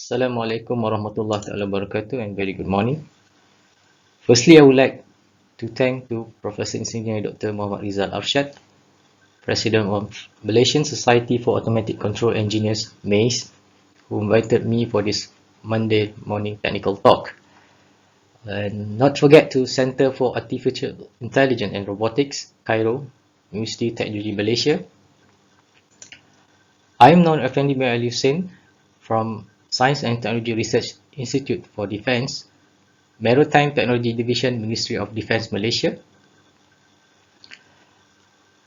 Assalamualaikum warahmatullahi wabarakatuh and very good morning. Firstly, I would like to thank to Professor Engineer Dr. Muhammad Rizal Arshad, President of Malaysian Society for Automatic Control Engineers, MACE, who invited me for this Monday morning technical talk. And not forget to Center for Artificial Intelligence and Robotics, Cairo, University Technology Malaysia. I am Nur Effendi bin Ali Hussein from Science and Technology Research Institute for Defence, Maritime Technology Division, Ministry of Defence Malaysia.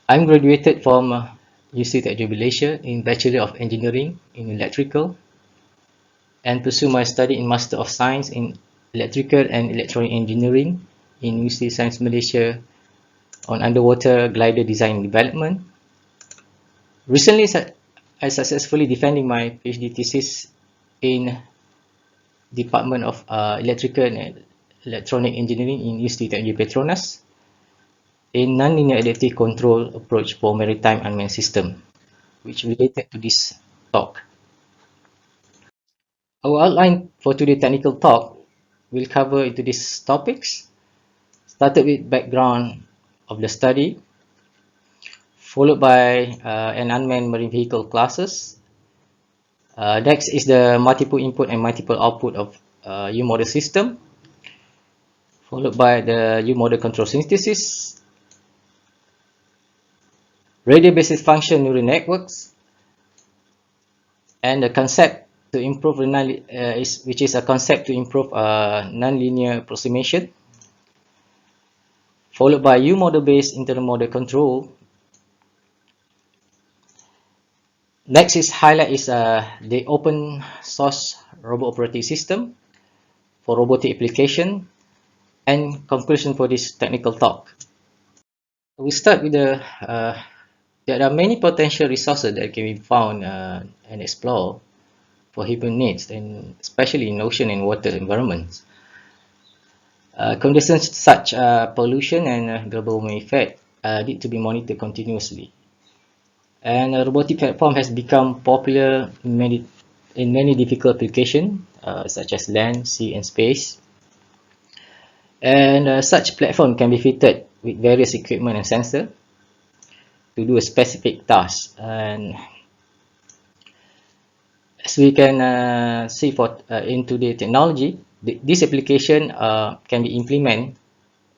I'm graduated from University Technology Malaysia in Bachelor of Engineering in Electrical and pursue my study in Master of Science in Electrical and Electronic Engineering in University Science Malaysia on Underwater Glider Design and Development. Recently, I successfully defending my PhD thesis in Department of Electrical and Electronic Engineering in University Technology Petronas in non-linear adaptive control approach for maritime unmanned system, which related to this talk. Our outline for today's technical talk will cover into these topics, started with background of the study, followed by an unmanned marine vehicle classes. Next is the multiple input and multiple output of U-model system, followed by the U-model control synthesis, radio basis function neural networks, and the concept to improve which is a concept to improve nonlinear approximation, followed by U-model based internal model control. Next is highlight is the open source robot operating system for robotic application, and conclusion for this technical talk. We start with there are many potential resources that can be found and explored for human needs, and especially in ocean and water environments. Conditions such pollution and global warming effect need to be monitored continuously. And a robotic platform has become popular in many difficult applications, such as land, sea, and space. And such platform can be fitted with various equipment and sensor to do a specific task. And as we can see into the technology, this application can be implemented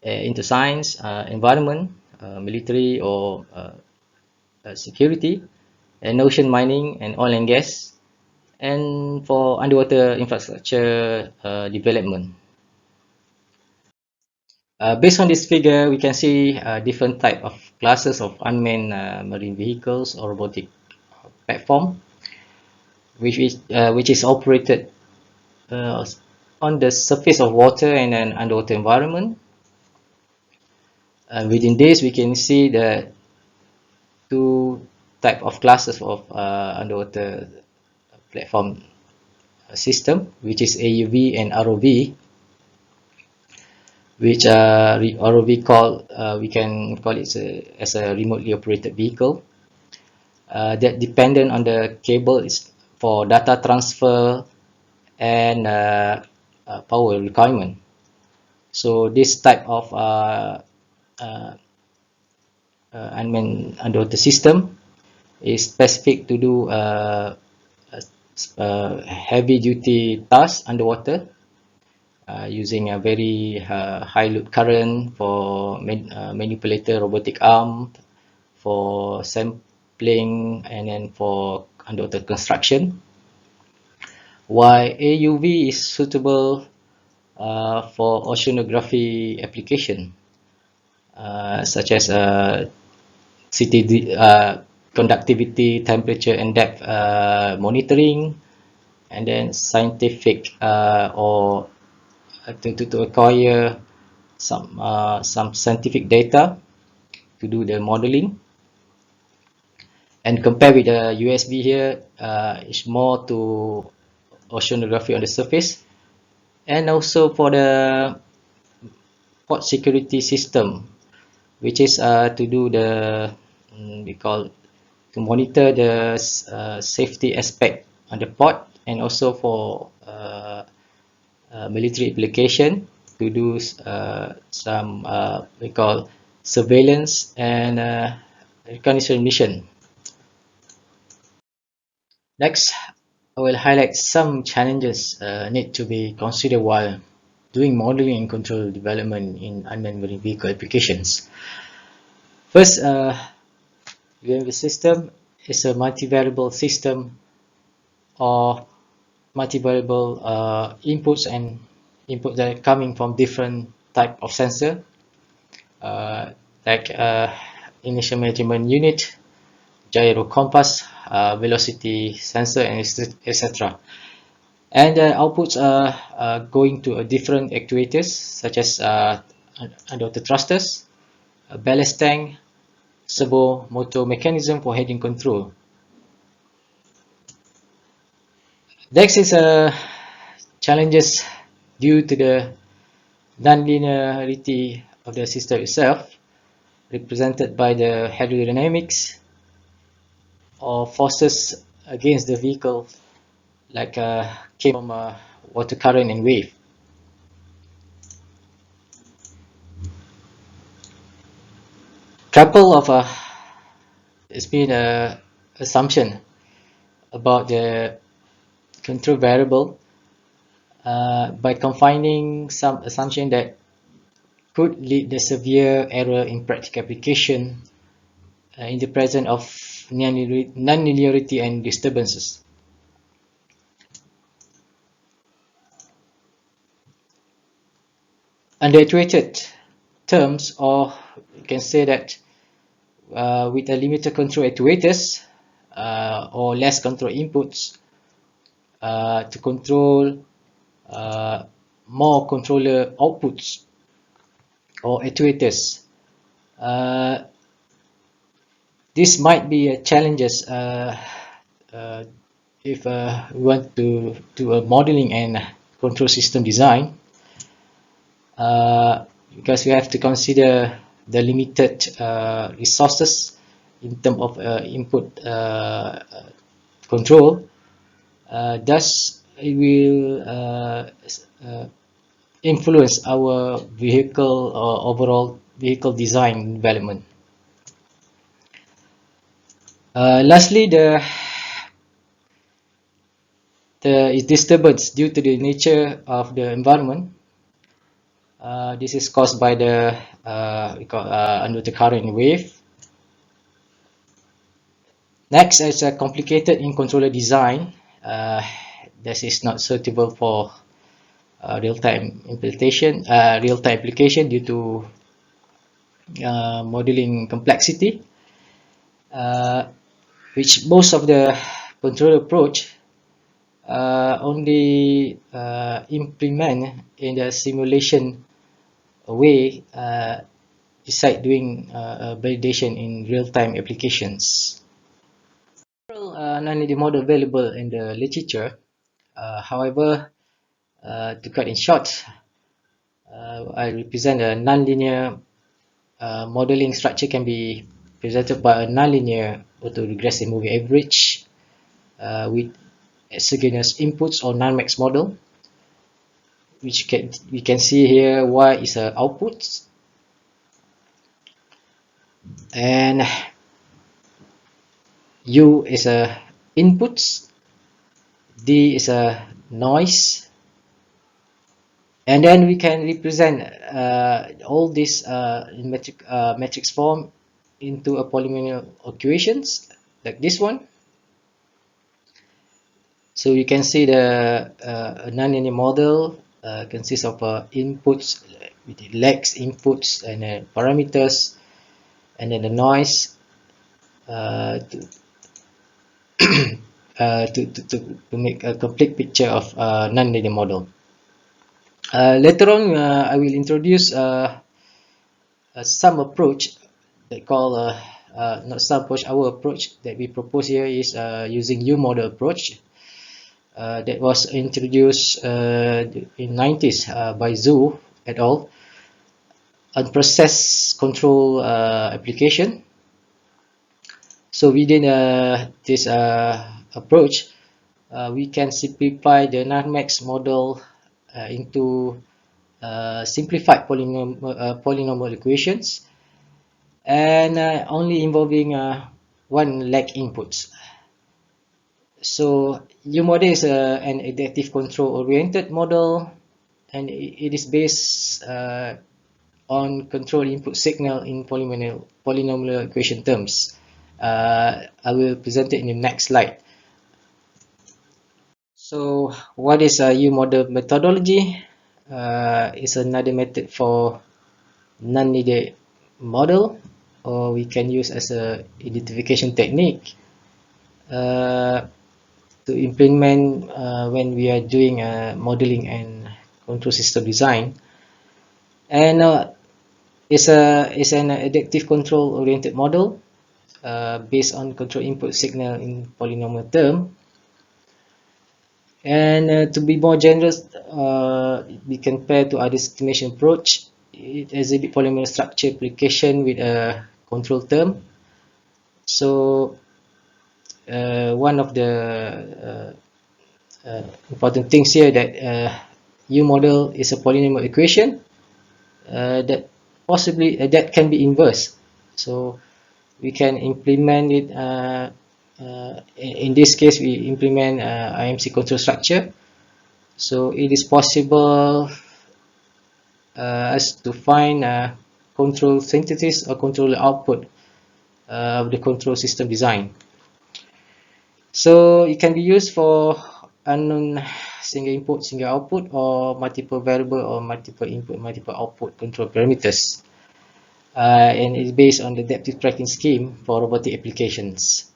into science, environment, military, or security, and ocean mining and oil and gas, and for underwater infrastructure development. Based on this figure, we can see different type of classes of unmanned marine vehicles or robotic platform, which is operated on the surface of water and an underwater environment. Within this, we can see the two type of classes of underwater platform system, which is AUV and ROV, which ROV we can call it as a remotely operated vehicle that dependent on the cable is for data transfer and power requirement. So this type of unmanned underwater system is specific to do heavy duty tasks underwater using a very high load current for manipulator robotic arm, for sampling, and then for underwater construction. While AUV is suitable for oceanography application, such as conductivity, temperature, and depth monitoring, and then scientific or to acquire some scientific data to do the modeling. And compared with the USV here, it's more to oceanography on the surface, and also for the port security system, which is to do the to monitor the safety aspect on the port and also for military application to do some we call surveillance and reconnaissance mission. Next, I will highlight some challenges need to be considered while doing modeling and control development in unmanned marine vehicle applications. First, UAV system is a multivariable system or multivariable inputs and inputs that are coming from different type of sensor, uh, like initial measurement unit, gyro compass, velocity sensor, and etc. And the outputs are going to a different actuators such as underwater thrusters, a ballast tank, servo motor mechanism for heading control. Next is challenges due to the non-linearity of the system itself, represented by the hydrodynamics or forces against the vehicle, like came from water current and wave. Couple of it's been a assumption about the control variable by confining some assumption that could lead to severe error in practical application in the presence of non-linearity and disturbances. Under actuated terms, or you can say that with a limited control actuators or less control inputs to control more controller outputs or actuators. This might be a challenges if we want to do a modeling and control system design, because we have to consider the limited resources in terms of input control. Thus, it will influence our vehicle or overall vehicle design development. Lastly, the disturbance due to the nature of the environment. This is caused by the underwater current wave. Next is a complicated in controller design. This is not suitable for real-time implementation, real-time application due to modeling complexity, which most of the controller approach only implement in the simulation way, beside doing validation in real-time applications. Several non-linear model available in the literature. However, to cut in short, I represent a non-linear modeling structure can be presented by a non-linear autoregressive moving average with exogenous inputs or non-max model, which we can see here. Y is a output and U is a inputs, D is a noise, and then we can represent all this in matrix form into a polynomial equations like this one. So you can see the non-linear model consists of inputs with the lex inputs and parameters, and then the noise to make a complete picture of non-linear model. Later on, I will introduce some approach that call not some approach. Our approach that we propose here is using U-model approach that was introduced in 90s by Zhu et al. On process control application. So within this approach, we can simplify the NARMEX model into simplified polynomial equations, and only involving one lag inputs. So U-model is an adaptive control oriented model, and it is based on control input signal in polynomial equation terms. I will present it in the next slide. So what is a U-model methodology? It's another method for non-linear model, or we can use as a identification technique to implement when we are doing modeling and control system design. And it's an adaptive control oriented model based on control input signal in polynomial term. And to be more generous, we compare to other estimation approach. It exhibit polynomial structure application with a control term. So one of the important things here that U model is a polynomial equation that possibly that can be inverse. So we can implement it. In this case, we implement IMC control structure. So it is possible as to find control synthesis or control output of the control system design. So it can be used for unknown single input, single output, or multiple variable or multiple input, multiple output control parameters. And it's based on the adaptive tracking scheme for robotic applications.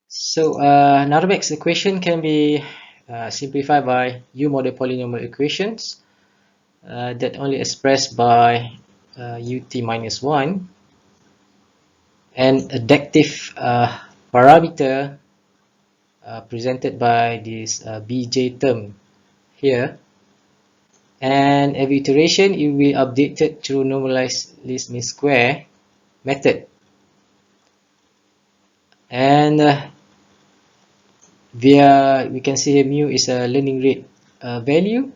So NARMEX equation can be simplified by U-model polynomial equations that only expressed by ut minus 1 and adaptive parameter presented by this bj term here, and every iteration it will be updated through normalized least mean square method. And we can see here mu is a learning rate value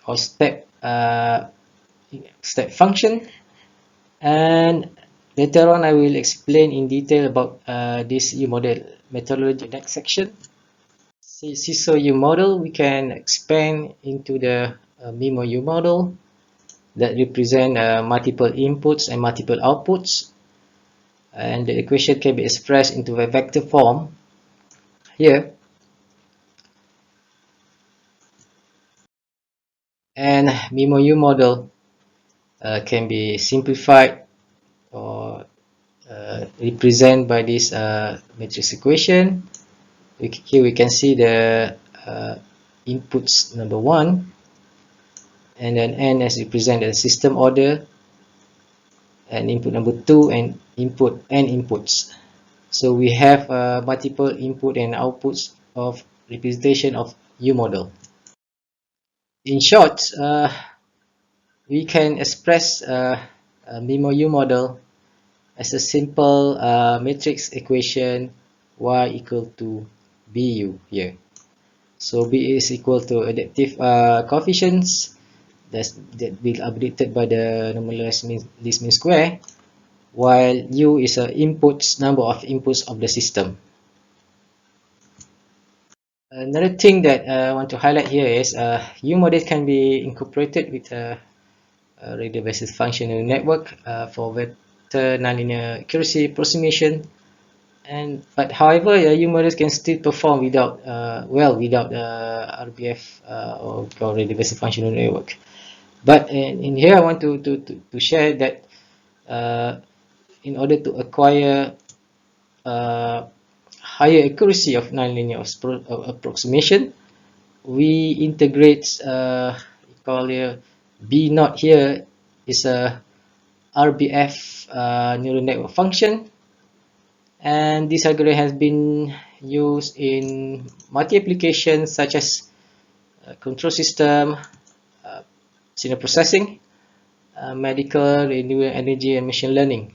or step function, and later on I will explain in detail about this U-model methodology next section. Seesaw U-model, we can expand into the MIMO U-model that represent multiple inputs and multiple outputs, and the equation can be expressed into a vector form here. And MIMO U-model can be simplified or represented by this matrix equation. Here we can see the inputs number 1, and then n as represented as system order, and input number 2 and input n inputs. So we have multiple input and outputs of representation of U model. In short, we can express a MIMO U model as a simple matrix equation y equal to bu here. So b is equal to adaptive coefficients that will be updated by the normalized least mean square, while u is a number of inputs of the system. Another thing that I want to highlight here is U model can be incorporated with a radial basis functional network for vector nonlinear accuracy approximation. But however, U models can still perform without without RBF or radial basis functional network. But in here, I want to share that in order to acquire higher accuracy of nonlinear approximation, we integrate call here B naught here is a RBF neural network function, and this algorithm has been used in multi applications such as control system, signal processing, medical, renewable energy, and machine learning.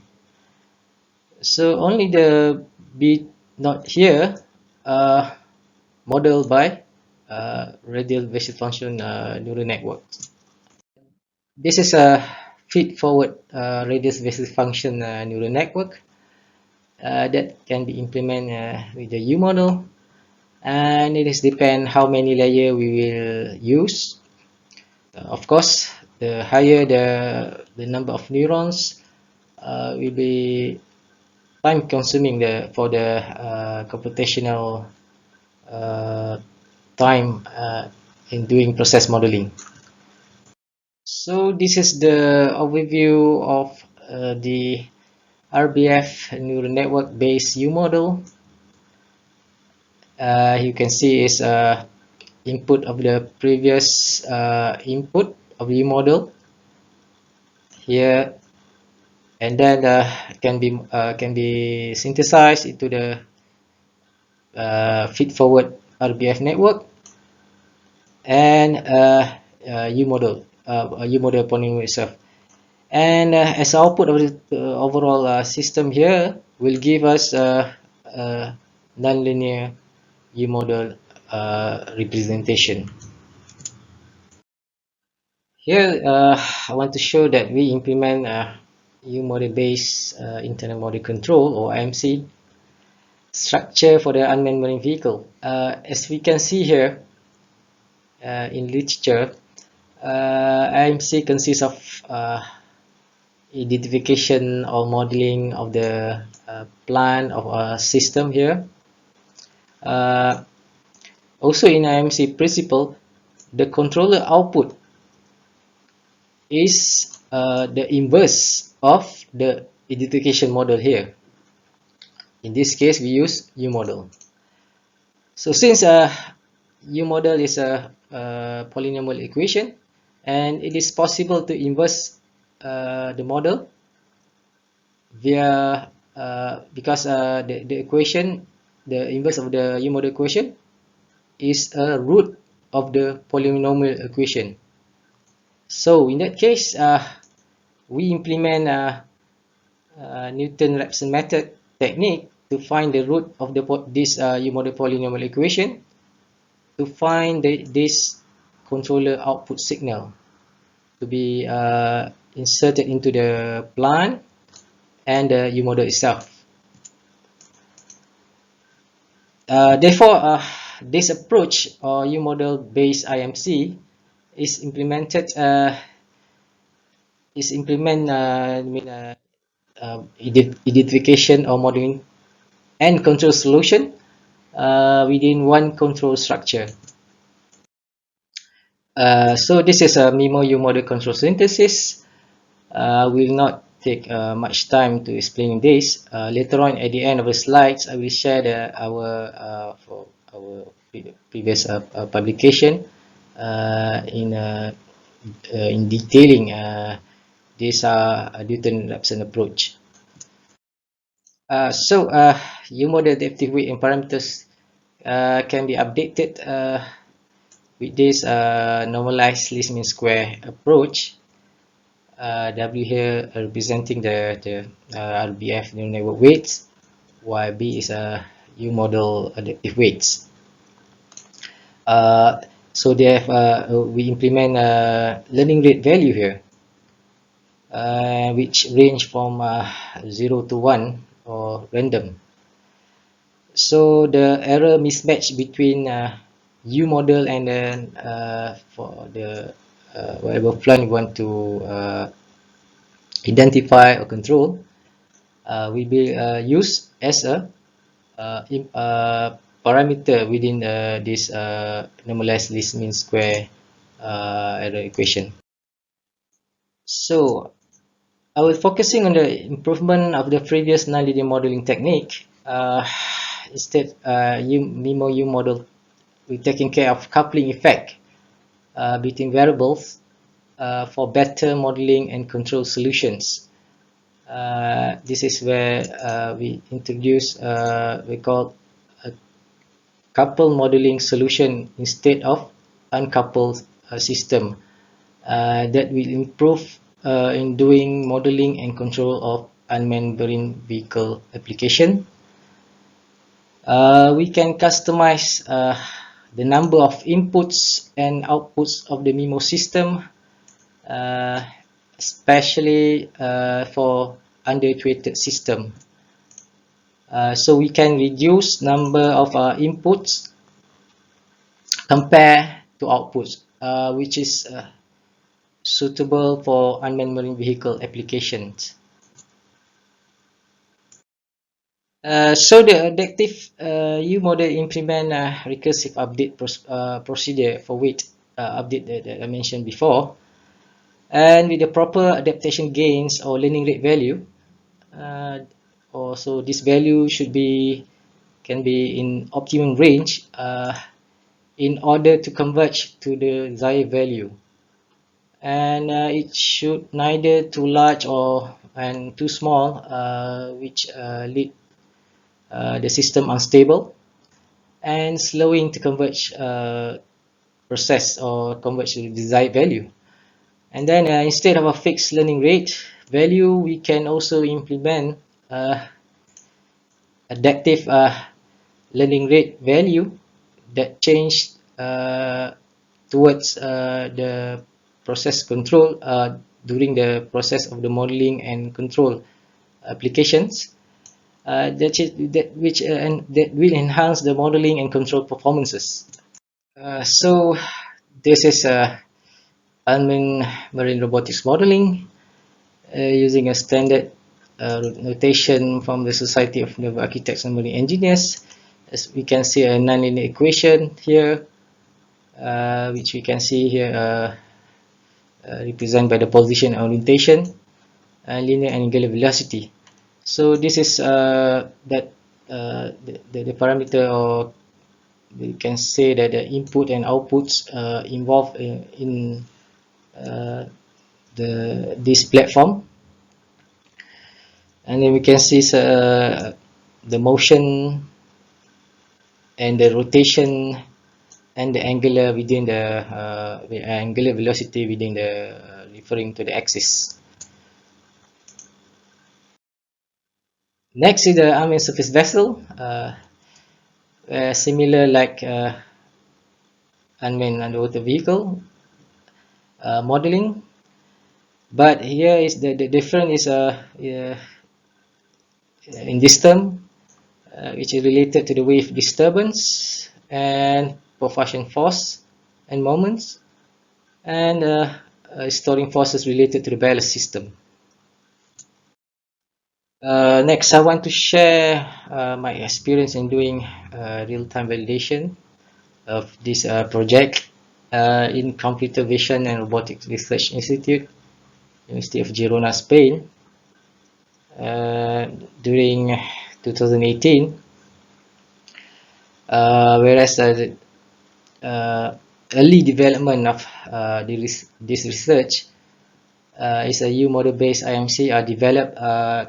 So only the B naught here modeled by radial basis function neural network. This is a feed-forward radius basis function neural network that can be implemented with the U model, and it is depend how many layer we will use. Of course, the higher the number of neurons will be time consuming for the computational uh, time in doing process modeling. So this is the overview of the RBF neural network based U model. You can see is input of the previous input of the U model here, and then can be synthesized into the feed forward RBF network and U model polynomial itself. And as output of the overall system here will give us a nonlinear U model representation. Here I want to show that we implement U model based internal model control, or IMC, structure for the unmanned marine vehicle. As we can see here in literature, IMC consists of identification or modeling of the plan of a system here. Also in IMC principle, the controller output is the inverse of the identification model here. In this case, we use U model. So since U model is a polynomial equation, and it is possible to inverse the model via because the equation, the inverse of the U model equation is a root of the polynomial equation. So in that case, we implement Newton-Raphson method technique to find the root of this U model polynomial equation, to find this controller output signal to be inserted into the plan and the U model itself. Therefore, this approach, or U model based IMC, is implemented identification or modeling and control solution within one control structure. So this is a MIMO U model control synthesis. Will not take much time to explain this. Later on, at the end of the slides, I will share our previous publication in detailing this Newton-Raphson approach. So U model adaptive weight and parameters can be updated with this normalized least mean square approach. W here representing the RBF neural network weights, while B is a U model adaptive weights. So they have we implement learning rate value here, which range from 0 to 1 or random. So the error mismatch between U model and then for the whatever plan you want to identify or control will be used as a parameter within this normalized least mean square error equation. So I will focusing on the improvement of the previous nonlinear modeling technique. Instead, MIMO U model, we're taking care of coupling effect between variables for better modeling and control solutions. This is where we introduce we call a couple modeling solution instead of uncoupled system that will improve in doing modeling and control of unmanned marine vehicle application. We can customize the number of inputs and outputs of the MIMO system, uh, especially for underactuated system. So we can reduce number of inputs compare to outputs, which is suitable for unmanned marine vehicle applications. So the adaptive U model implement a recursive update procedure for weight update that I mentioned before, and with the proper adaptation gains or learning rate value, also this value should be can be in optimum range in order to converge to the desired value, and it should neither too large or and too small, which lead the system unstable and slowing to converge process or converge to the desired value. And then instead of a fixed learning rate value, we can also implement adaptive learning rate value that change towards the process control during the process of the modeling and control applications, that will enhance the modeling and control performances. So this is unmanned marine robotics modeling using a standard notation from the Society of Naval Architects and Marine Engineers. As we can see a nonlinear equation here, which we can see here represented by the position orientation and linear angular velocity. So this is the parameter, or we can say that the input and outputs involved in this platform, and then we can see the motion and the rotation and the angular within the angular velocity within the referring to the axis. Next is the unmanned surface vessel, similar like unmanned underwater vehicle modeling, but here is the difference is in this term, which is related to the wave disturbance and propulsion force and moments, and storing forces related to the ballast system. Next, I want to share my experience in doing real-time validation of this project in Computer Vision and Robotics Research Institute, University of Girona, Spain, during 2018. Whereas early development of this research is a U model based IMC are developed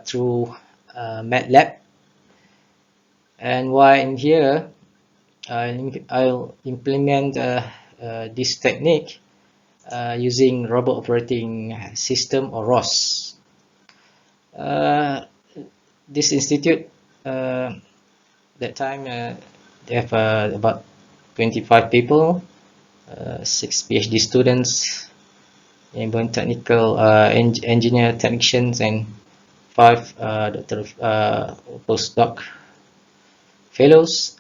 through MATLAB, and while in here I'll implement this technique using Robot Operating System, or ROS. This institute that time they have about 25 people, 6 PhD students, and technical engineer technicians, and 5 postdoc fellows.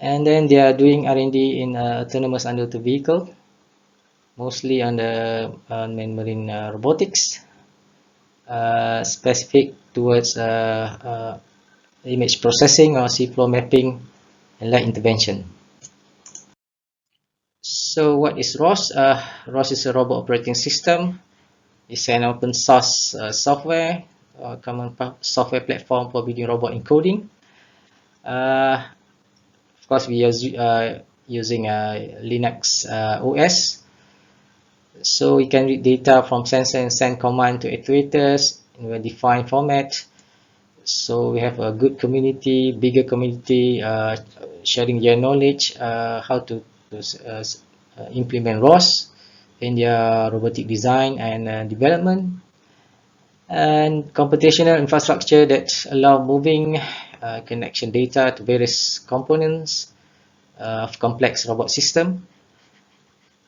And then they are doing R&D in autonomous underwater vehicle, mostly on the unmanned marine robotics, specific towards image processing or seafloor mapping and light intervention. So what is ROS? ROS is a robot operating system. It's an open source software, common software platform for building robot encoding. Of course, we are using Linux OS. So we can read data from sensor and send command to actuators in a defined format. So we have a good community, bigger community, sharing their knowledge how to implement ROS in their robotic design and development, and computational infrastructure that allow moving connection data to various components of complex robot system,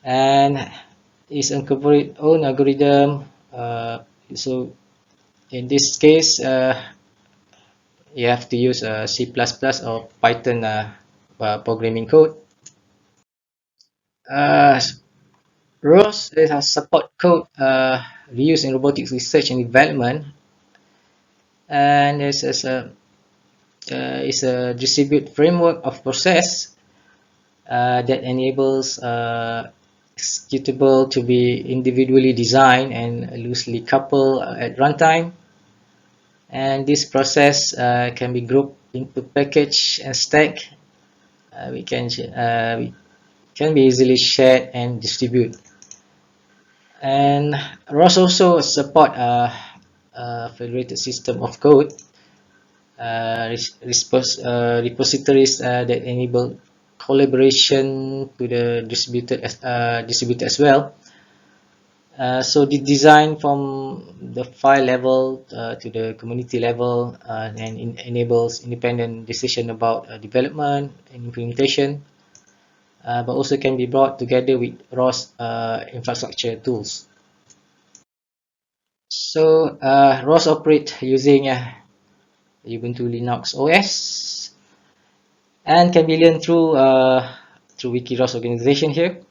and is incorporate own algorithm. So in this case, you have to use C++ or Python programming code. ROS is a support code we use in robotics research and development, and is a distributed framework of process that enables executable to be individually designed and loosely coupled at runtime. And this process can be grouped into package and stack. We can be easily shared and distributed. And ROS also support a federated system of code repositories that enable collaboration to the distributed as well. So the design from the file level to the community level and enables independent decision about development and implementation, but also can be brought together with ROS infrastructure tools. So ROS operate using Ubuntu Linux OS and can be learned through WikiROS organization here.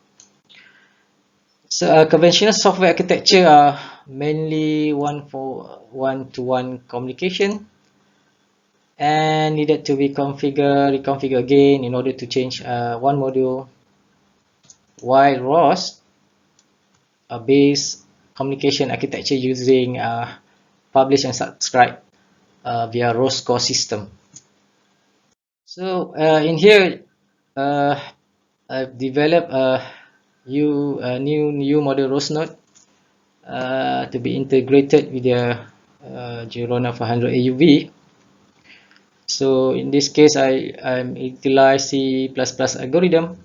So conventional software architecture are mainly one-to-one communication and needed to be reconfigured again in order to change one module, while ROS a base communication architecture using publish and subscribe via ROS core system. So in here, I've developed a new model ROS node to be integrated with the Girona 500 AUV. So in this case, I'm utilize C++ algorithm.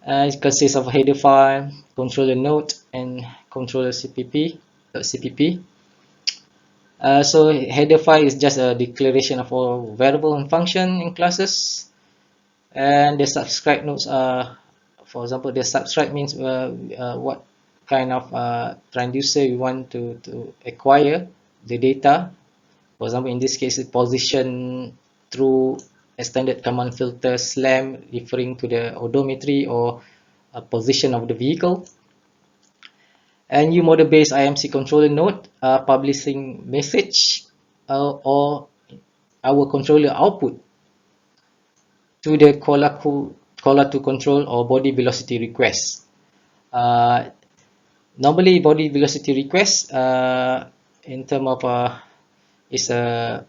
It consists of a header file, controller node, and controller CPP. So header file is just a declaration of all variable and function in classes, and the subscribe nodes are, for example, the subscribe means what kind of transducer we want to acquire the data. For example, in this case, it's position through extended command filter SLAM, referring to the odometry or position of the vehicle. And new model-based IMC controller node publishing message or our controller output to the caller to control or body velocity request. Normally, body velocity request in terms of is a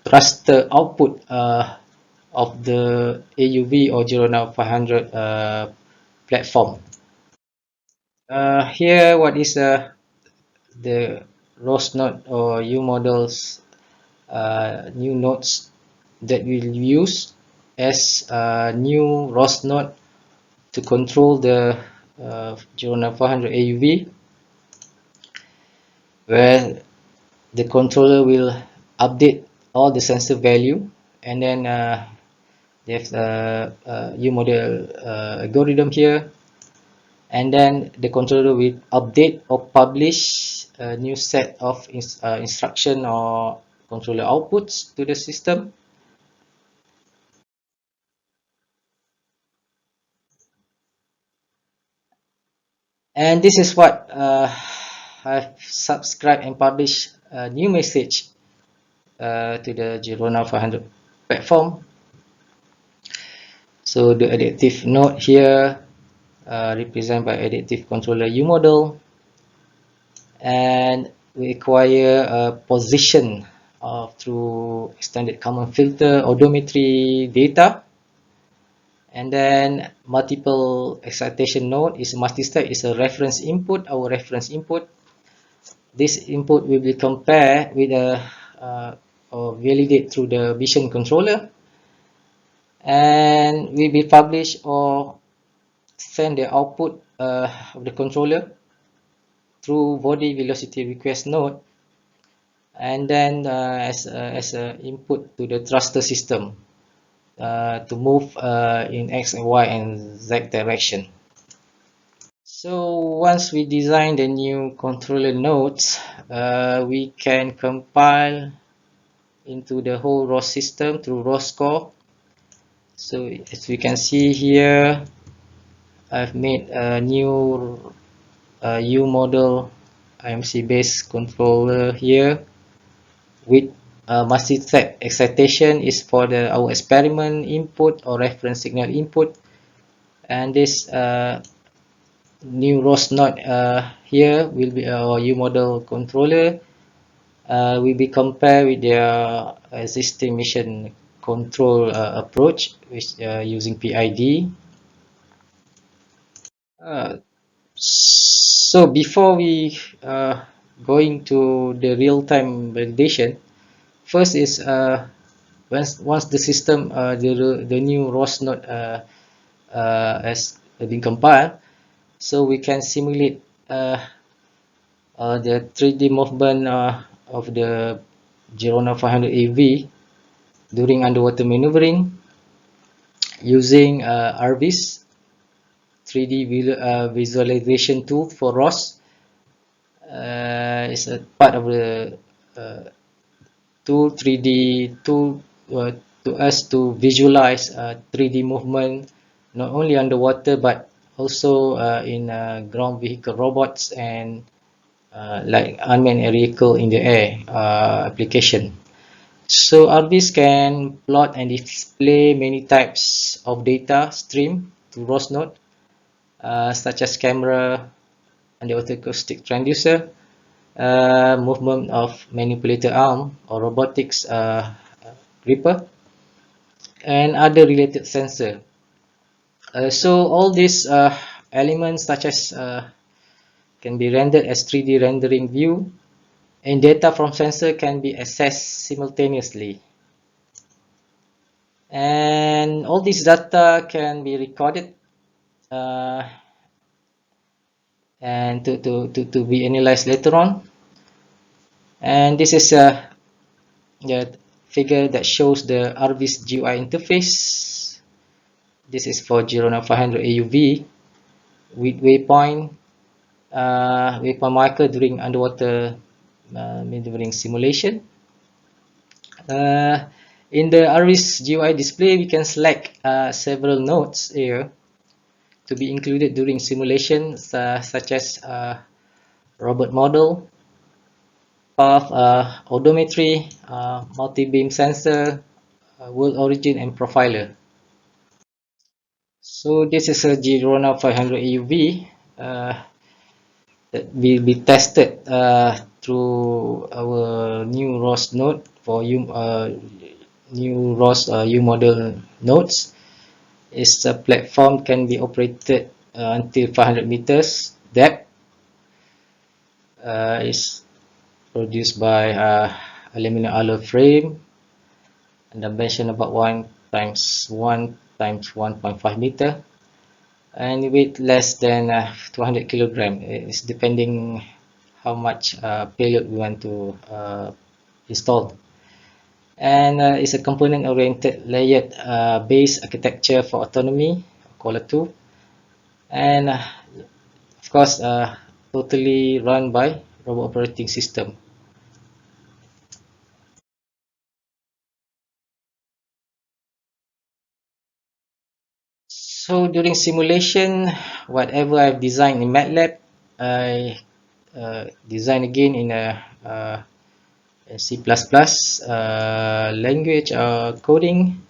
raster output of the AUV or Girona 500 platform. Here, what is the ROS node or U models new nodes that we'll use as a new ROS node to control the Girona 400 AUV, where the controller will update all the sensor value, and then there's a U model algorithm here, and then the controller will update or publish a new set of instruction or controller outputs to the system. And this is what I've subscribed and published a new message to the Girona 500 platform. So the adaptive node here represented by adaptive controller U model, and we acquire a position through extended command filter odometry data, and then multiple excitation node is multi-step, is a reference input. Our reference input, this input will be compared with or validate through the vision controller, and will be published or send the output of the controller through body velocity request node and then as a input to the thruster system to move in X and Y and Z direction. So once we design the new controller nodes, we can compile into the whole ROS system through ROS core. So as we can see here, I've made a new U model IMC based controller here with multi-step excitation is for our experiment input or reference signal input, and this new ROS node here will be our U model controller will be compared with their existing mission control approach which using PID. Uh, so before we going to the real-time validation, first is once the system the new ROS node has been compiled, so we can simulate the 3D movement of the Girona 500 AV during underwater maneuvering using ARVIS 3D visualization tool for ROS. It's a part of the tool 3D tool to us to visualize 3D movement not only underwater but also in ground vehicle robots and like unmanned vehicle in the air application. So ARVIS can plot and display many types of data stream to ROS node, such as camera, underwater acoustic transducer, movement of manipulator arm or robotics gripper, and other related sensor. So all these elements such as can be rendered as 3D rendering view, and data from sensor can be accessed simultaneously. And all this data can be recorded uh, and to be analyzed later on. And this is the figure that shows the ARVIS GUI interface. This is for Girona 500 AUV with waypoint marker during underwater maneuvering simulation. In the ARVIS GUI display, we can select several nodes here to be included during simulations such as robot model, path odometry, multi-beam sensor, world origin, and profiler. So this is a Girona 500 AUV that will be tested through our new ROS node for new ROS U model nodes. Its platform can be operated until 500 meters depth. Is produced by aluminum alloy frame and dimension about 1 times 1 times 1.5 meter and weight less than 200 kilogram. It's depending how much payload we want to install. And it's a component oriented layered base architecture for autonomy, Cola 2, and of course totally run by robot operating system. So during simulation, whatever I've designed in MATLAB, I design again in a C++ language coding,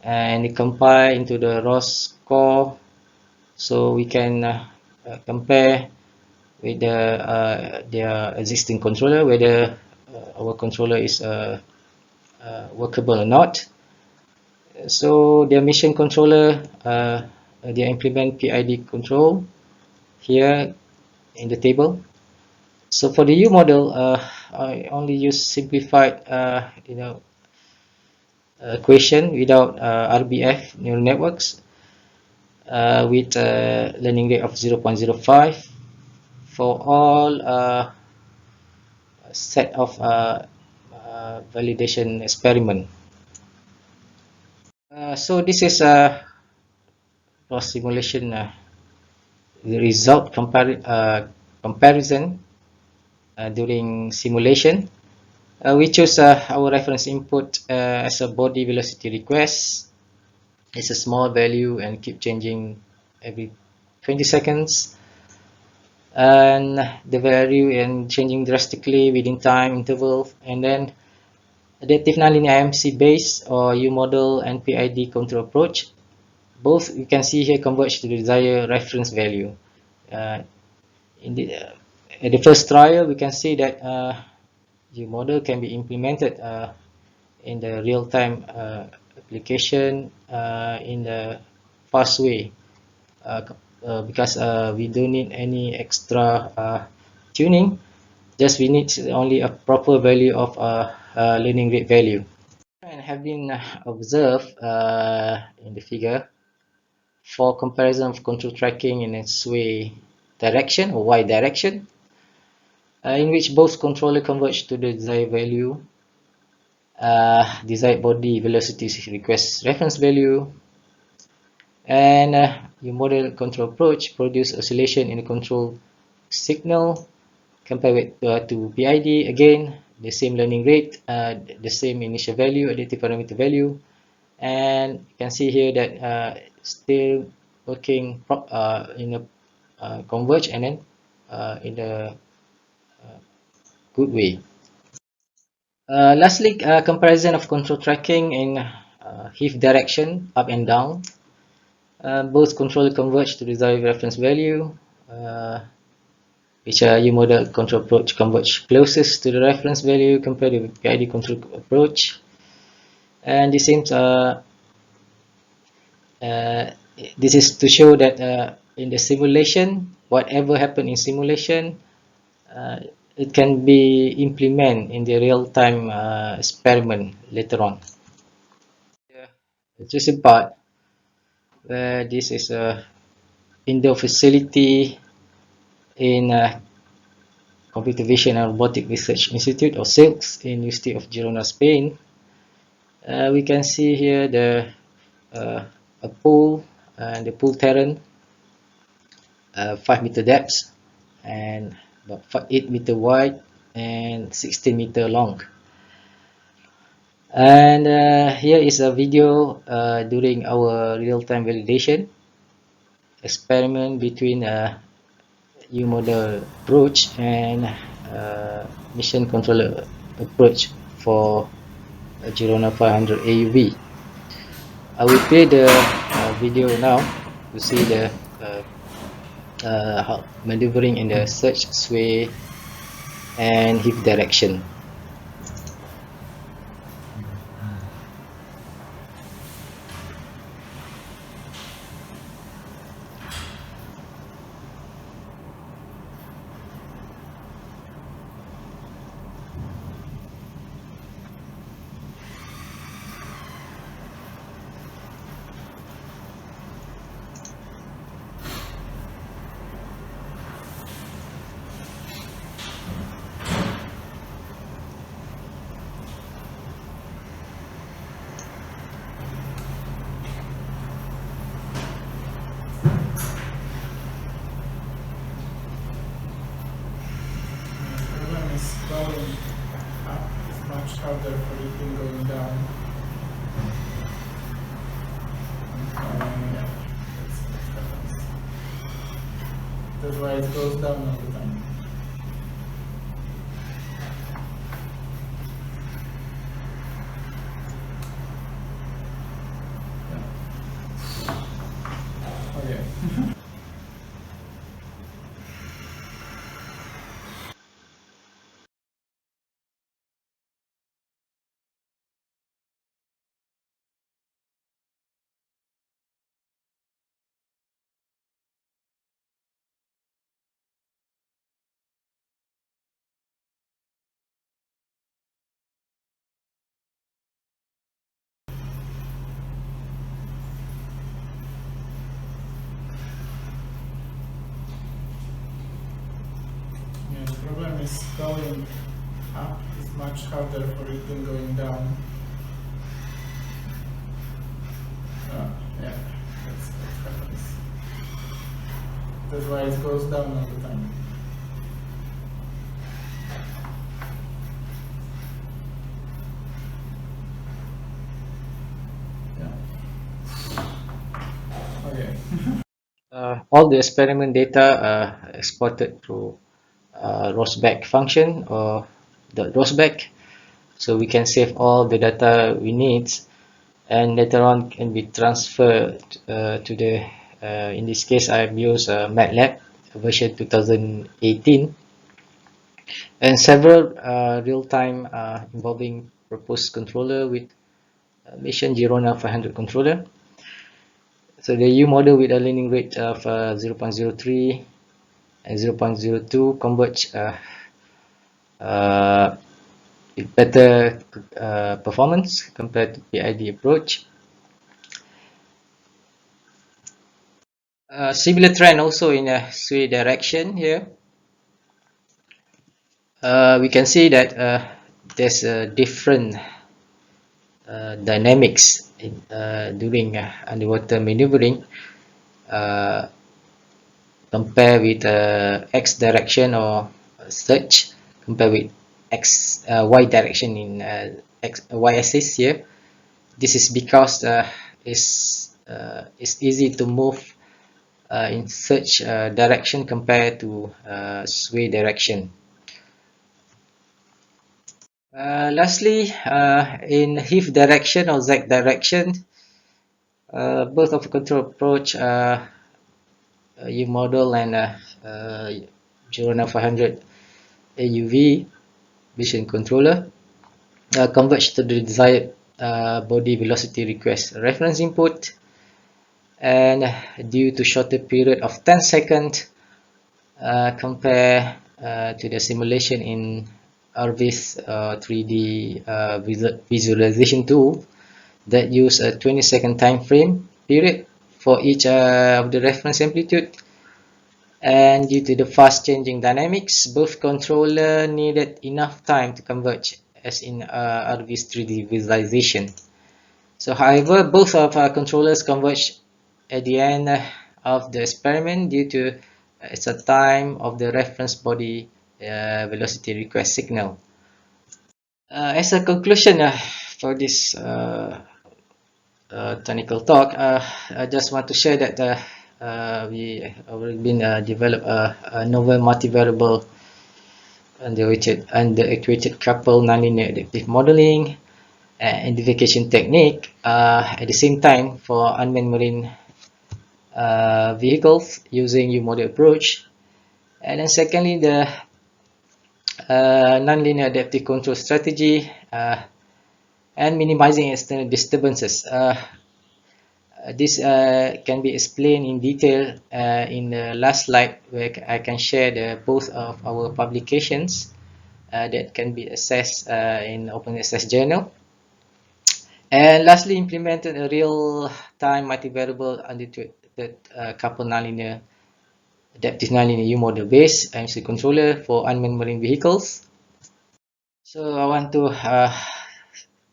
and compile into the ROS core, so we can compare with their existing controller whether our controller is workable or not. So their mission controller, they implement PID control here in the table. So for the U model, I only use simplified, equation without RBF neural networks with learning rate of 0.05 for all set of validation experiment. So this is for simulation the result comparison during simulation. We choose our reference input as a body velocity request. It's a small value and keep changing every 20 seconds. And the value and changing drastically within time interval. And then adaptive nonlinear IMC based or U model and PID control approach. Both you can see here converge to the desired reference value. In the, at the first trial, we can see that U model can be implemented in the real-time application in the fast way because we don't need any extra tuning. Just we need only a proper value of learning rate value. And have been observed in the figure for comparison of control tracking in a sway direction or y direction, in which both controller converge to the desired value, desired body velocity request reference value, and your model control approach produce oscillation in the control signal compared with to PID. Again, the same learning rate, the same initial value, additive parameter value, and you can see here that still working in a converge and then in a good way. Lastly, comparison of control tracking in HIF direction up and down. Both controller converge to desired reference value, which U model control approach converge closest to the reference value compared with PID control approach. And this seems this is to show that in the simulation, whatever happened in simulation, it can be implemented in the real-time experiment later on. Just a part where this is a indoor facility in Computer Vision and Robotic Research Institute or CILRS in University of Girona, Spain. We can see here the a pool and the pool terrain, 5-meter depth and about 8-meter wide and 16-meter long. And here is a video during our real-time validation experiment between U model approach and mission controller approach for Girona 500 AUV. I will play the video now to see the maneuvering in the search, sway, and HIF direction. Going up is much harder for it than going down. Yeah, that's what happens. That's why it goes down all the time. Yeah. Okay. Yeah, the problem is going much harder for it than going down. Yeah, that's what happens. That's why it goes down all the time. Yeah. Okay. All the experiment data are exported through ROSBAC function or .ROSBAC, so we can save all the data we need, and later on can be transferred to the in this case I've used MATLAB version 2018 and several real-time involving proposed controller with Mission Girona 500 controller. So the U model with a learning rate of 0.03 and 0.02 converge with better performance compared to PID approach. Similar trend also in a sway direction here. We can see that there's a different dynamics in, during underwater maneuvering compare with X direction or search compare with Y direction in Y axis here. This is because it's easy to move in search direction compared to sway direction. Lastly, in HIF direction or Z direction, both of the control approach U model and Girona 500 AUV vision controller converge to the desired body velocity request reference input, and due to shorter period of 10 seconds compare to the simulation in RViz 3D visualization tool that use a 20-second time frame period for each of the reference amplitude, and due to the fast changing dynamics, both controller needed enough time to converge as in RViz 3D visualization. So however, both of our controllers converge at the end of the experiment due to it's a time of the reference body velocity request signal. As a conclusion for this technical talk, I just want to share that we have been developed a novel multivariable underactuated coupled nonlinear adaptive modeling identification technique at the same time for unmanned marine vehicles using U-model approach. And then secondly, the nonlinear adaptive control strategy and minimizing external disturbances. This can be explained in detail in the last slide, where I can share the both of our publications that can be accessed in Open Access Journal. And lastly, implemented a real-time multivariable underactuated coupled nonlinear adaptive nonlinear U-model based MC controller for unmanned marine vehicles. So I want to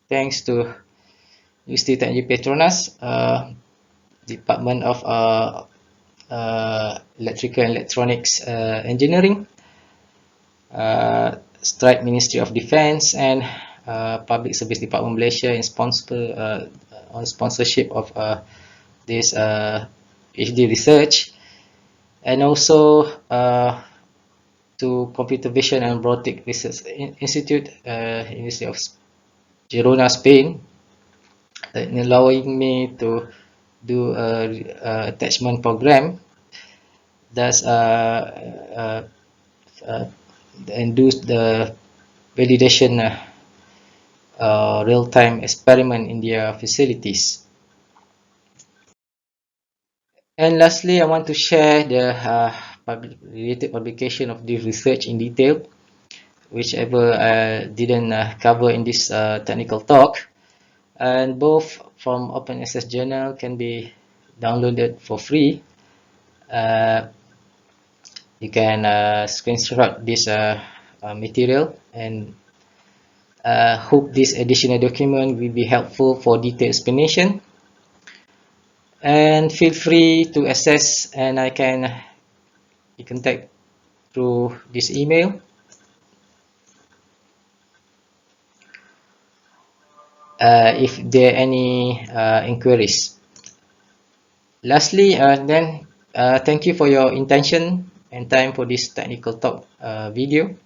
thanks to University Teknologi Petronas, Department of Electrical and Electronics Engineering, Strike Ministry of Defence, and Public Service Department Malaysia in on sponsorship of this PhD research, and also to Computer Vision and Robotic Research Institute, University of Girona, Spain, allowing me to do a attachment program that's induce the validation real-time experiment in their facilities. And lastly, I want to share the related publication of this research in detail, whichever I didn't cover in this technical talk, and both from Open Access Journal can be downloaded for free. You can screenshot this material and Hope this additional document will be helpful for detailed explanation, and feel free to access, and I can be contact through this email. If there are any inquiries. Lastly, thank you for your intention and time for this technical talk video.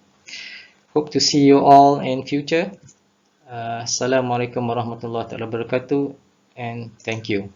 Hope to see you all in future. Assalamualaikum warahmatullahi wabarakatuh, and thank you.